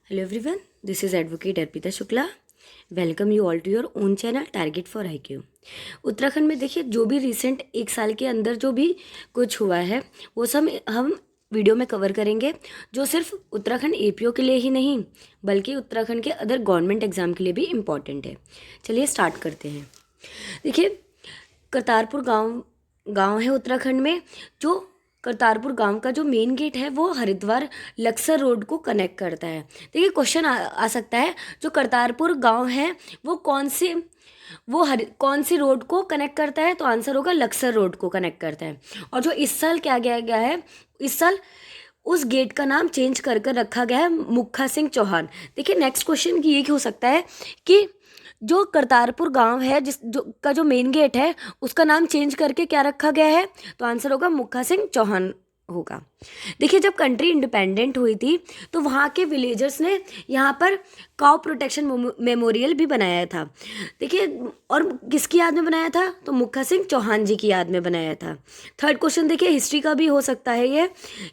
Hello everyone, this is Advocate Arpita Shukla. Welcome you all to your own channel target for IQ। Uttarakhand में देखिए जो भी recent एक साल के अंदर जो भी कुछ हुआ है वो सब हम वीडियो में कवर करेंगे, जो सिर्फ उत्तराखंड APO के लिए ही नहीं बल्कि उत्तराखंड के अदर गवर्नमेंट एग्ज़ाम के लिए भी इम्पॉर्टेंट है। चलिए स्टार्ट करते हैं। देखिए करतारपुर गांव है उत्तराखंड में। जो करतारपुर गांव का जो मेन गेट है वो हरिद्वार लक्सर रोड को कनेक्ट करता है। देखिए क्वेश्चन आ सकता है, जो करतारपुर गांव है वो कौन सी रोड को कनेक्ट करता है, तो आंसर होगा लक्सर रोड को कनेक्ट करता है। और जो इस साल क्या किया गया है, इस साल उस गेट का नाम चेंज कर कर रखा गया है मुक्खा सिंह चौहान। देखिए नेक्स्ट क्वेश्चन ये हो सकता है कि जो करतारपुर गांव है जो मेन गेट है उसका नाम चेंज करके क्या रखा गया है, तो आंसर होगा मुक्खा सिंह चौहान होगा। देखिए जब कंट्री इंडिपेंडेंट हुई थी तो वहाँ के विलेजर्स ने यहाँ पर काउ प्रोटेक्शन मेमोरियल भी बनाया था। देखिए और किसकी याद में बनाया था, तो मुक्खा सिंह चौहान जी की याद में बनाया था। थर्ड क्वेश्चन देखिए हिस्ट्री का भी हो सकता है ये,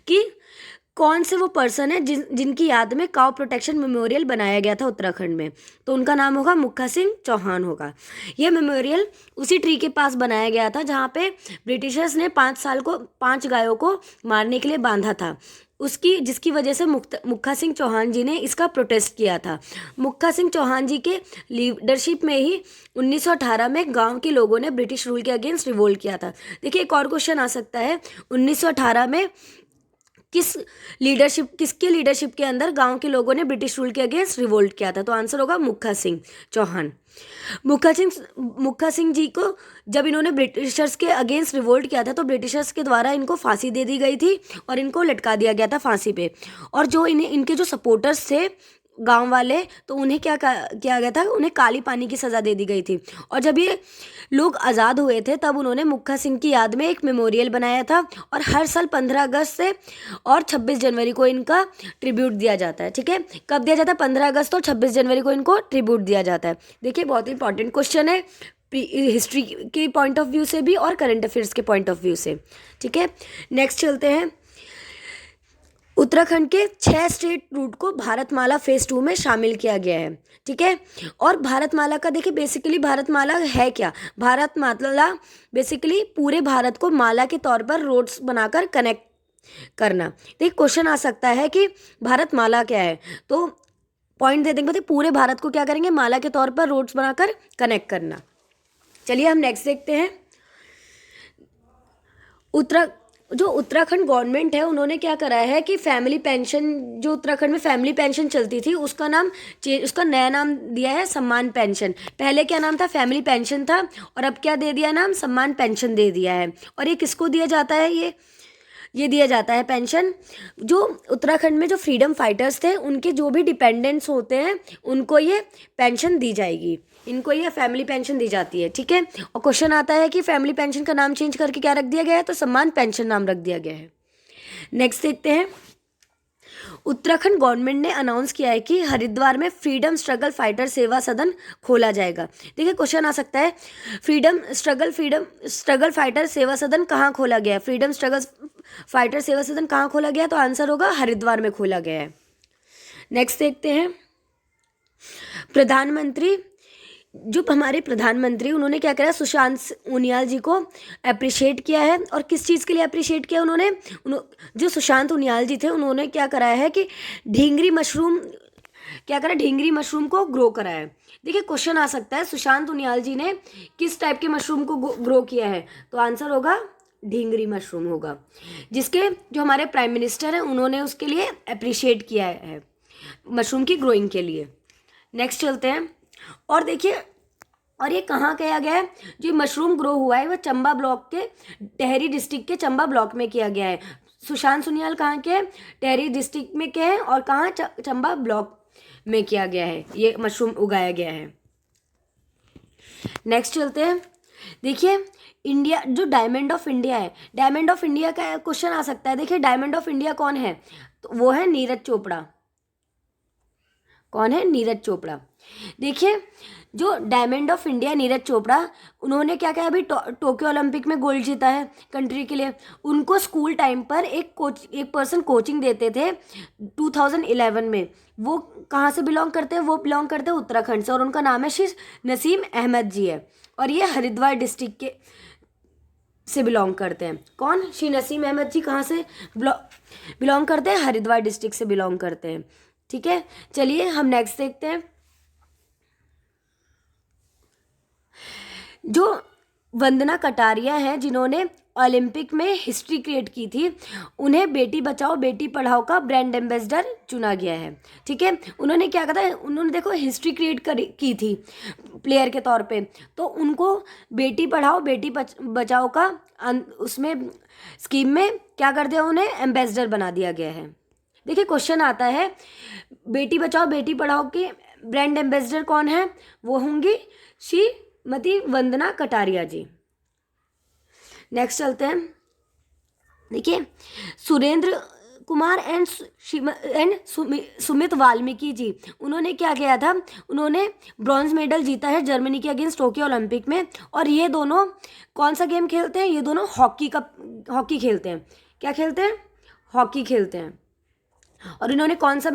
कि कौन से वो पर्सन है जिनकी याद में काउ प्रोटेक्शन मेमोरियल बनाया गया था उत्तराखंड में, तो उनका नाम होगा मुक्खा सिंह चौहान होगा। यह मेमोरियल उसी ट्री के पास बनाया गया था जहाँ पे ब्रिटिशर्स ने 5 गायों को मारने के लिए बांधा था, जिसकी वजह से मुक्खा सिंह चौहान जी ने इसका प्रोटेस्ट किया था। मुक्खा सिंह चौहान जी के लीडरशिप में ही 1918 में गांव के लोगों ने ब्रिटिश रूल के अगेंस्ट रिवोल्ट किया था। देखिए एक और क्वेश्चन आ सकता है, 1918 में किसके लीडरशिप के अंदर गांव के लोगों ने ब्रिटिश रूल के अगेंस्ट रिवोल्ट किया था, तो आंसर होगा मुक्खा सिंह चौहान। मुक्खा सिंह जी को जब इन्होंने ब्रिटिशर्स के अगेंस्ट रिवोल्ट किया था तो ब्रिटिशर्स के द्वारा इनको फांसी दे दी गई थी और इनको लटका दिया गया था फांसी पे। और जो इनके जो सपोर्टर्स थे गांव वाले, तो उन्हें क्या किया गया था, उन्हें काली पानी की सज़ा दे दी गई थी। और जब ये लोग आज़ाद हुए थे तब उन्होंने मुक्खा सिंह की याद में एक मेमोरियल बनाया था, और हर साल 15 अगस्त से और 26 जनवरी को इनका ट्रिब्यूट दिया जाता है। ठीक है, कब दिया जाता है, 15 अगस्त और 26 जनवरी को इनको ट्रिब्यूट दिया जाता है। देखिए बहुत इंपॉर्टेंट क्वेश्चन है हिस्ट्री के पॉइंट ऑफ व्यू से भी और करंट अफेयर्स के पॉइंट ऑफ व्यू से। ठीक है, नेक्स्ट चलते हैं। उत्तराखंड के 6 स्टेट रूट को भारतमाला फेज 2 में शामिल किया गया है। ठीक है, और भारतमाला का देखिए बेसिकली भारतमाला है क्या, भारतमाला बेसिकली पूरे भारत को माला के तौर पर रोड्स बनाकर कनेक्ट करना। देखिए क्वेश्चन आ सकता है कि भारतमाला क्या है, तो पॉइंट दे देंगे, पूरे भारत को क्या करेंगे, माला के तौर पर रोड्स बनाकर कनेक्ट करना। चलिए हम नेक्स्ट देखते हैं। जो उत्तराखंड गवर्नमेंट है उन्होंने क्या करा है कि फैमिली पेंशन, जो उत्तराखंड में फैमिली पेंशन चलती थी उसका नया नाम दिया है सम्मान पेंशन। पहले क्या नाम था, फैमिली पेंशन था, और अब क्या दे दिया नाम, सम्मान पेंशन दे दिया है। और ये किसको दिया जाता है, ये दिया जाता है पेंशन जो उत्तराखंड में जो फ्रीडम फाइटर्स थे उनके जो भी डिपेंडेंट्स होते हैं उनको ये पेंशन दी जाएगी, इनको ये फैमिली पेंशन दी जाती है। ठीक है, और क्वेश्चन आता है कि फैमिली पेंशन का नाम चेंज करके क्या रख दिया गया है, तो सम्मान पेंशन नाम रख दिया गया है। नेक्स्ट देखते हैं। उत्तराखंड गवर्नमेंट ने अनाउंस किया है कि हरिद्वार में फ्रीडम स्ट्रगल फाइटर सेवा सदन खोला जाएगा। देखिए क्वेश्चन आ सकता है, फ्रीडम स्ट्रगल फाइटर सेवा सदन कहाँ खोला गया है, फ्रीडम स्ट्रगल फाइटर सेवा सदन कहाँ खोला गया, तो आंसर होगा हरिद्वार में खोला गया है। नेक्स्ट देखते हैं। प्रधानमंत्री, जो हमारे प्रधानमंत्री उन्होंने क्या करा, सुशांत उनियाल जी को अप्रिशिएट किया है। और किस चीज़ के लिए अप्रिशिएट किया उन्होंने, जो सुशांत उनियाल जी थे उन्होंने क्या कराया है कि ढींगरी मशरूम को ग्रो कराया है। देखिए क्वेश्चन आ सकता है, सुशांत उनियाल जी ने किस टाइप के मशरूम को ग्रो किया है, तो आंसर होगा ढींगरी मशरूम होगा, जिसके जो हमारे प्राइम मिनिस्टर हैं उन्होंने उसके लिए अप्रिशिएट किया है मशरूम की ग्रोइंग के लिए। नेक्स्ट चलते हैं। और देखिए, और ये कहाँ किया गया है, जो मशरूम ग्रो हुआ है वो चंबा ब्लॉक के टेहरी डिस्ट्रिक्ट के चंबा ब्लॉक में किया गया है। सुशांत सुनियाल कहाँ के, टेहरी डिस्ट्रिक्ट में के हैं, और कहाँ चंबा ब्लॉक में किया गया है, ये मशरूम उगाया गया है। नेक्स्ट चलते हैं। देखिए इंडिया, जो डायमंड ऑफ इंडिया है, डायमंड ऑफ इंडिया का क्वेश्चन आ सकता है। देखिए डायमंड ऑफ इंडिया कौन है, तो वो है नीरज चोपड़ा। कौन है? नीरज चोपड़ा। देखिए जो diamond of India Neeraj Chopra, उन्होंने क्या किया, अभी टोक्यो ओलंपिक में गोल्ड जीता है कंट्री के लिए। उनको स्कूल टाइम पर एक पर्सन कोचिंग देते थे 2011 में। वो कहाँ से बिलोंग करते हैं? वो बिलोंग करते हैं उत्तराखंड से, और उनका नाम है श्री नसीम अहमद जी है, और ये हरिद्वार डिस्ट्रिक्ट के से बिलोंग करते हैं। कौन? श्री नसीम अहमद जी कहाँ से बिलोंग करते हैं? हरिद्वार डिस्ट्रिक्ट से बिलोंग करते हैं। ठीक है, चलिए हम नेक्स्ट देखते हैं। जो वंदना कटारिया हैं, जिन्होंने ओलंपिक में हिस्ट्री क्रिएट की थी, उन्हें बेटी बचाओ बेटी पढ़ाओ का ब्रांड एम्बेसडर चुना गया है। ठीक है, उन्होंने क्या कहा था? उन्होंने देखो हिस्ट्री क्रिएट की थी प्लेयर के तौर पे, तो उनको बेटी पढ़ाओ बेटी बचाओ का उसमें स्कीम में क्या कर दिया? उन्हें एम्बेसडर बना दिया गया है। देखिए क्वेश्चन आता है, बेटी बचाओ बेटी पढ़ाओ के ब्रांड एम्बेसडर कौन है? वो होंगी श्रीमती वंदना कटारिया जी। नेक्स्ट चलते हैं। देखिए सुरेंद्र कुमार एंड सुमित वाल्मीकि जी, उन्होंने क्या किया था? उन्होंने ब्रॉन्ज मेडल जीता है जर्मनी के अगेंस्ट टोक्यो ओलंपिक में, और ये दोनों कौन सा गेम खेलते हैं? ये दोनों हॉकी खेलते हैं। क्या खेलते हैं? हॉकी खेलते हैं। और इन्होंने कौन सा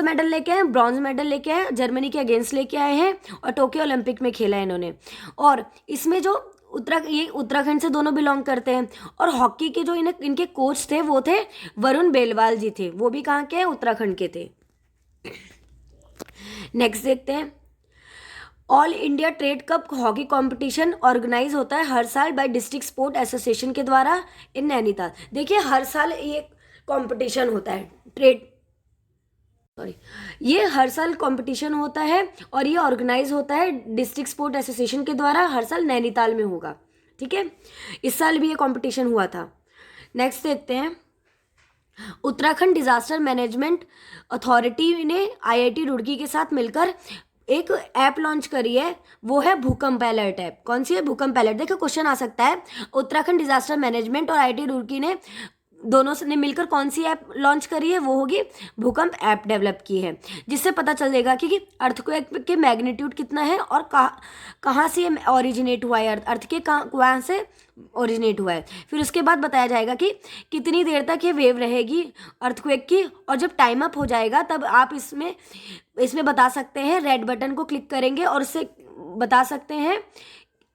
मेडल लेके आए? ब्रॉन्ज मेडल लेके आए, जर्मनी के अगेंस्ट लेके आए हैं, और टोक्यो ओलंपिक में खेला है इन्होंने। और इसमें जो ये उत्तराखंड से दोनों बिलोंग करते हैं, और हॉकी के जो इनके कोच थे वो थे वरुण बेलवाल जी थे, वो भी कहाँ के हैं? उत्तराखंड के थे। नेक्स्ट देखते हैं। All India trade cup hockey competition organise होता है हर साल बाय डिस्ट्रिक्ट स्पोर्ट एसोसिएशन के द्वारा इन नैनीताल। देखिए हर साल ये कंपटीशन होता है, ये हर साल कंपटीशन होता है, और ये ऑर्गेनाइज होता है डिस्ट्रिक्ट स्पोर्ट एसोसिएशन के द्वारा, हर साल नैनीताल में होगा। ठीक है, इस साल भी ये कंपटीशन हुआ था। नेक्स्ट देखते हैं। उत्तराखंड डिजास्टर मैनेजमेंट अथॉरिटी ने आईआईटी रुड़की के साथ मिलकर एक ऐप लॉन्च करी है, वो है भूकंप अलर्ट ऐप। कौन सी है? भूकंप अलर्ट। देखो क्वेश्चन आ सकता है, उत्तराखंड डिजास्टर मैनेजमेंट और आईआईटी रुड़की ने दोनों ने मिलकर कौन सी ऐप लॉन्च करी है? वो होगी भूकंप ऐप डेवलप की है, जिससे पता चलेगा कि अर्थक्वेक के मैग्नीट्यूड कितना है, और कहाँ से ओरिजिनेट हुआ है, अर्थ के कहाँ से ओरिजिनेट हुआ है। फिर उसके बाद बताया जाएगा कि कितनी देर तक ये वेव रहेगी अर्थक्वेक की, और जब टाइम अप हो जाएगा तब आप इसमें बता सकते हैं, रेड बटन को क्लिक करेंगे और उससे बता सकते हैं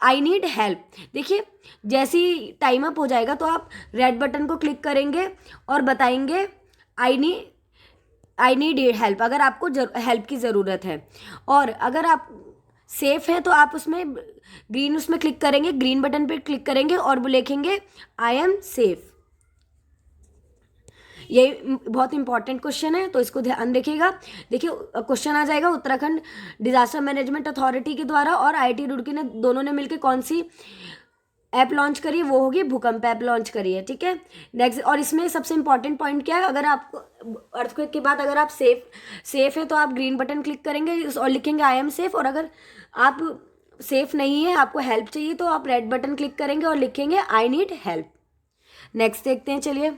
आई नीड हेल्प। देखिए जैसे ही टाइम अप हो जाएगा तो आप रेड बटन को क्लिक करेंगे और बताएंगे आई नीड हेल्प, अगर आपको हेल्प की ज़रूरत है। और अगर आप सेफ़ हैं तो आप उसमें क्लिक करेंगे, ग्रीन बटन पे क्लिक करेंगे और लिखेंगे आई एम सेफ। ये बहुत इंपॉर्टेंट क्वेश्चन है, तो इसको ध्यान रखिएगा। देखिए क्वेश्चन आ जाएगा, उत्तराखंड डिजास्टर मैनेजमेंट अथॉरिटी के द्वारा और आईआईटी रुड़की ने दोनों ने मिलकर कौन सी ऐप लॉन्च करी है? वो होगी भूकंप ऐप लॉन्च करी है। ठीक है, नेक्स्ट। और इसमें सबसे इंपॉर्टेंट पॉइंट क्या है? अगर आपको अर्थक्वेक के बाद अगर आप सेफ है तो आप ग्रीन बटन क्लिक करेंगे और लिखेंगे आई एम सेफ, और अगर आप सेफ नहीं है, आपको हेल्प चाहिए, तो आप रेड बटन क्लिक करेंगे और लिखेंगे आई नीड हेल्प। नेक्स्ट देखते हैं। चलिए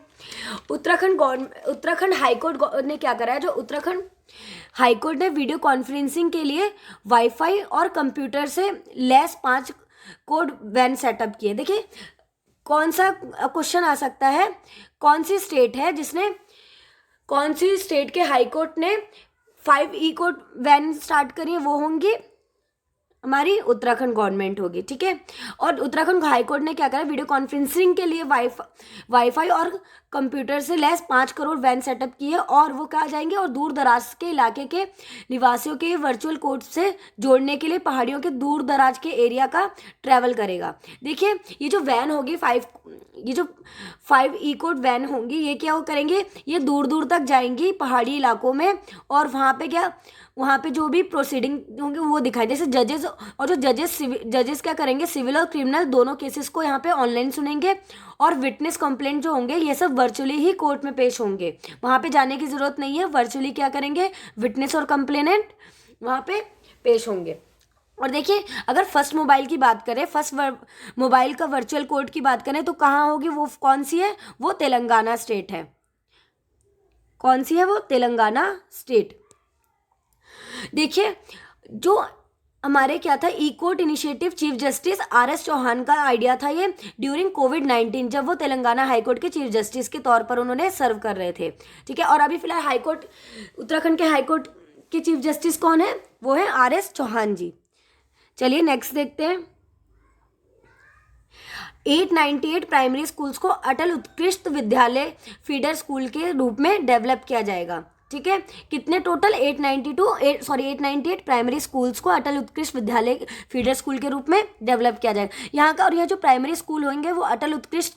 उत्तराखंड हाईकोर्ट ने क्या करा है? जो उत्तराखंड हाईकोर्ट ने वीडियो कॉन्फ्रेंसिंग के लिए वाईफाई और कंप्यूटर से लैस 5 कोड वैन सेटअप किए। देखिए कौन सा क्वेश्चन आ सकता है, कौन सी स्टेट के हाईकोर्ट ने 5 ई कोड वैन स्टार्ट करी है? वो होंगी हमारी उत्तराखंड गवर्नमेंट होगी। ठीक है, और उत्तराखंड हाईकोर्ट ने क्या करा? वीडियो कॉन्फ्रेंसिंग के लिए वाईफाई और कंप्यूटर से लैस 5 करोड़ वैन सेटअप की है, और वो कहाँ जाएंगे? और दूर दराज के इलाके के निवासियों के वर्चुअल कोड से जोड़ने के लिए पहाड़ियों के दूर दराज के एरिया का ट्रैवल करेगा। देखिए ये जो वैन होगी 5 ई कोड वैन होंगी, ये क्या करेंगे? ये दूर दूर तक जाएंगी पहाड़ी इलाकों में, और वहाँ पे जो भी प्रोसीडिंग होंगे वो दिखाई, जैसे जजेस, और जो जजेस क्या करेंगे? सिविल और क्रिमिनल दोनों केसेस को यहाँ पे ऑनलाइन सुनेंगे, और विटनेस कंप्लेंट जो होंगे ये सब वर्चुअली ही कोर्ट में पेश होंगे। वहाँ पे जाने की ज़रूरत नहीं है, वर्चुअली क्या करेंगे? विटनेस और कंप्लेनेंट वहाँ पे पेश होंगे। और देखिए अगर फर्स्ट मोबाइल की बात करें, फर्स्ट मोबाइल का वर्चुअल कोर्ट की बात करें तो कहाँ होगी? वो कौन सी है? वो तेलंगाना स्टेट है। कौन सी है वो? तेलंगाना स्टेट। देखिए जो हमारे क्या था, ecourt initiative chief justice RS Chauhan का आइडिया था ये ड्यूरिंग कोविड-19, जब वो तेलंगाना हाईकोर्ट के चीफ जस्टिस के तौर पर उन्होंने सर्व कर रहे थे। ठीक है, और अभी फिलहाल हाईकोर्ट, उत्तराखंड के हाईकोर्ट के चीफ जस्टिस कौन है, वो है RS चौहान जी। चलिए नेक्स्ट देखते हैं। 898 प्राइमरी स्कूल्स को अटल उत्कृष्ट विद्यालय फीडर स्कूल के रूप में डेवलप किया जाएगा। ठीक है, कितने टोटल, 898 प्राइमरी स्कूल्स को अटल उत्कृष्ट विद्यालय फीडर स्कूल के रूप में डेवलप किया जाएगा यहाँ का। और यह जो प्राइमरी स्कूल होंगे वो अटल उत्कृष्ट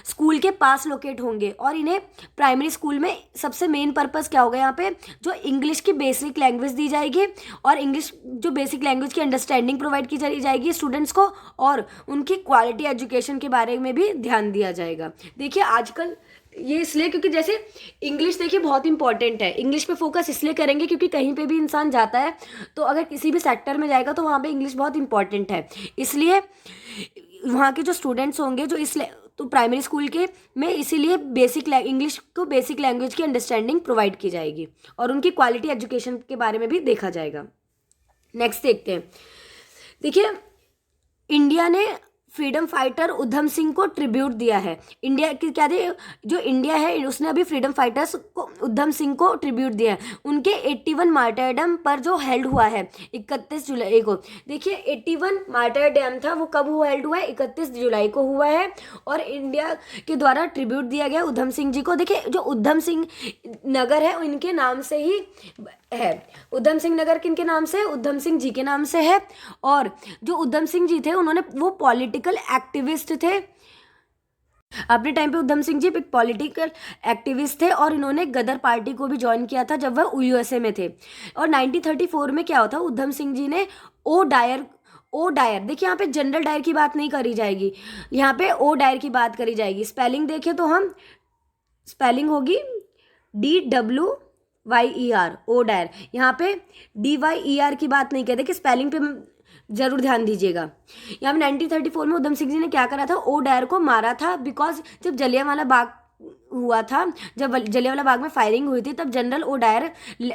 स्कूल के पास लोकेट होंगे। और इन्हें प्राइमरी स्कूल में सबसे मेन पर्पस क्या होगा, यहाँ पे जो इंग्लिश की बेसिक लैंग्वेज दी जाएगी और इंग्लिश जो बेसिक लैंग्वेज की अंडरस्टैंडिंग प्रोवाइड की जाएगी स्टूडेंट्स को, और उनकी क्वालिटी एजुकेशन के बारे में भी ध्यान दिया जाएगा। देखिए आजकल ये इसलिए क्योंकि जैसे इंग्लिश देखिए बहुत इंपॉर्टेंट है, इंग्लिश पे फोकस इसलिए करेंगे क्योंकि कहीं पे भी इंसान जाता है तो अगर किसी भी सेक्टर में जाएगा तो वहाँ पे इंग्लिश बहुत इंपॉर्टेंट है। इसलिए वहाँ के जो स्टूडेंट्स होंगे जो तो प्राइमरी स्कूल के में इसीलिए इंग्लिश को बेसिक लैंग्वेज की अंडरस्टैंडिंग प्रोवाइड की जाएगी और उनकी क्वालिटी एजुकेशन के बारे में भी देखा जाएगा। नेक्स्ट देखते हैं। देखिए इंडिया ने फ्रीडम फाइटर उधम सिंह को ट्रिब्यूट दिया है। इंडिया की क्या थे, जो इंडिया है उसने अभी फ्रीडम फाइटर्स को उधम सिंह को ट्रिब्यूट दिया है उनके 81 मार्टरडम पर जो हेल्ड हुआ है 31 जुलाई को। देखिए 81 मार्टरडम था वो कब हुआ, हेल्ड हुआ है 31 जुलाई को हुआ है और इंडिया के द्वारा ट्रिब्यूट दिया गया उधम सिंह जी को। देखिए जो उधम सिंह नगर है इनके नाम से ही है, उधम सिंह नगर किनके नाम से, उधम सिंह जी के नाम से है। और जो उधम सिंह जी थे उन्होंने वो पॉलिटिकल एक्टिविस्ट थे अपने टाइम पे। उधम सिंह जी एक पॉलिटिकल एक्टिविस्ट थे और इन्होंने गदर पार्टी को भी ज्वाइन किया था जब वह USA में थे। और 1934 में क्या होता, उधम सिंह जी ने ओ डायर देखिए यहाँ पे जनरल डायर की बात नहीं करी जाएगी, यहाँ पे ओ डायर की बात करी जाएगी। स्पेलिंग देखें तो हम स्पेलिंग होगी DWYER ओ डायर, यहाँ पे DYER की बात नहीं कहते कि स्पेलिंग पे जरूर ध्यान दीजिएगा। यहाँ पे 1934 में उधम सिंह जी ने क्या करा था, ओ डायर को मारा था बिकॉज जब जलियांवाला बाग हुआ था, जब जलियांवाला बाग में फायरिंग हुई थी तब जनरल ओ डायर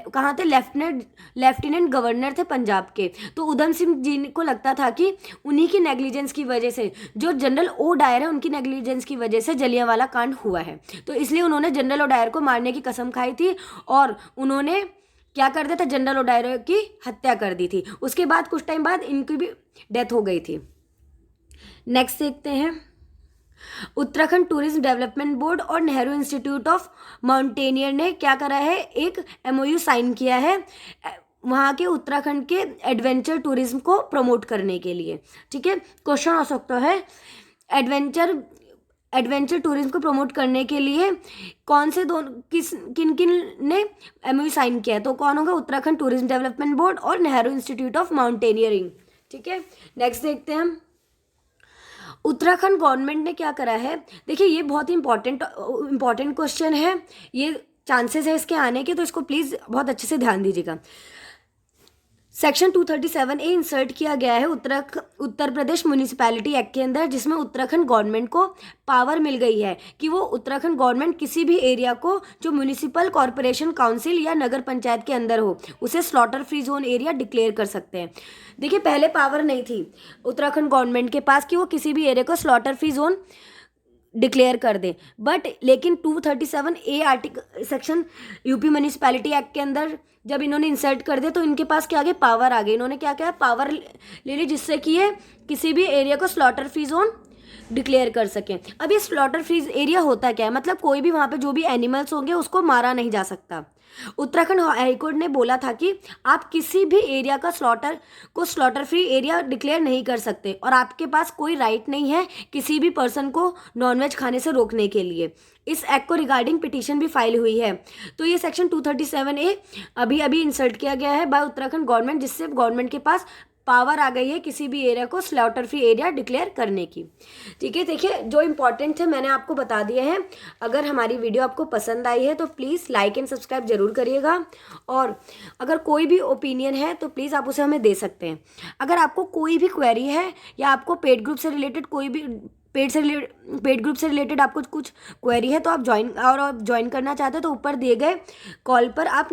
कहाँ थे, लेफ्टिनेंट गवर्नर थे पंजाब के। तो उधम सिंह जी को लगता था कि उन्हीं की नेग्लिजेंस की वजह से, जो जनरल ओ डायर है उनकी नेग्लिजेंस की वजह से जलियांवाला कांड हुआ है। तो इसलिए उन्होंने जनरल ओ डायर को मारने की कसम खाई थी और उन्होंने क्या कर दिया था, जनरल ओ डायर की हत्या कर दी थी। उसके बाद कुछ टाइम बाद इनकी भी डेथ हो गई थी। नेक्स्ट देखते हैं। उत्तराखंड टूरिज्म डेवलपमेंट बोर्ड और नेहरू इंस्टीट्यूट ऑफ माउंटेनियर ने क्या करा है, एक MOU साइन किया है वहाँ के उत्तराखंड के एडवेंचर टूरिज्म को प्रमोट करने के लिए। ठीक है, क्वेश्चन आ सकता है एडवेंचर टूरिज्म को प्रमोट करने के लिए कौन से किन किन ने MOU साइन किया है, तो कौन होगा, उत्तराखंड टूरिज्म डेवलपमेंट बोर्ड और नेहरू इंस्टीट्यूट ऑफ माउंटेनियरिंग। ठीक है, नेक्स्ट देखते हैं हम। उत्तराखंड गवर्नमेंट ने क्या करा है, देखिए ये बहुत ही इंपॉर्टेंट क्वेश्चन है, ये चांसेस है इसके आने के, तो इसको प्लीज़ बहुत अच्छे से ध्यान दीजिएगा। सेक्शन 237A इंसर्ट किया गया है उत्तर प्रदेश म्यूनिसिपैलिटी एक्ट के अंदर, जिसमें उत्तराखंड गवर्नमेंट को पावर मिल गई है कि वो उत्तराखंड गवर्नमेंट किसी भी एरिया को जो म्यूनिसिपल कॉरपोरेशन काउंसिल या नगर पंचायत के अंदर हो उसे slaughter free zone area declare कर सकते हैं। देखिए पहले पावर नहीं थी उत्तराखंड गवर्नमेंट के पास कि वो किसी भी एरिया को स्लॉटर फ्री जोन डिक्लेयर कर दे, बट लेकिन 237A article section UP municipality act के अंदर जब इन्होंने इंसर्ट कर दिया तो इनके पास क्या आ गया, पावर आ गई। इन्होंने क्या किया, पावर ले ली जिससे कि ये किसी भी एरिया को स्लॉटर फ्री जोन डिक्लेयर कर सकें। अब ये स्लॉटर फ्री एरिया होता क्या है, मतलब कोई भी वहाँ पे जो भी एनिमल्स होंगे उसको मारा नहीं जा सकता। उत्तराखंड हाईकोर्ट ने बोला था कि आप किसी भी एरिया का स्लॉटर फ्री एरिया डिक्लेयर नहीं कर सकते और आपके पास कोई राइट नहीं है किसी भी पर्सन को नॉनवेज खाने से रोकने के लिए। इस एक्ट को रिगार्डिंग पिटीशन भी फाइल हुई है। तो ये सेक्शन 237A अभी इंसर्ट किया गया है बाय उत्तराखंड गवर्नमेंट, जिससे गवर्नमेंट के पास पावर आ गई है किसी भी एरिया को स्लॉटर फ्री एरिया डिक्लेयर करने की। ठीक है, देखिए जो इंपॉर्टेंट थे मैंने आपको बता दिए हैं। अगर हमारी वीडियो आपको पसंद आई है तो प्लीज़ लाइक एंड सब्सक्राइब जरूर करिएगा और अगर कोई भी ओपिनियन है तो प्लीज़ आप उसे हमें दे सकते हैं। अगर आपको कोई भी क्वेरी है या आपको पेड ग्रुप से रिलेटेड कोई भी पेड ग्रुप से रिलेटेड आपको कुछ क्वेरी है तो आप ज्वाइन करना चाहते हो तो ऊपर दिए गए कॉल पर आप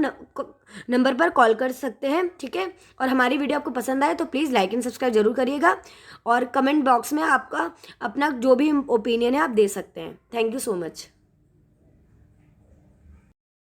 नंबर पर कॉल कर सकते हैं, ठीक है। और हमारी वीडियो आपको पसंद आए तो प्लीज़ लाइक एंड सब्सक्राइब जरूर करिएगा, और कमेंट बॉक्स में आपका अपना जो भी ओपिनियन है आप दे सकते हैं। Thank you so much.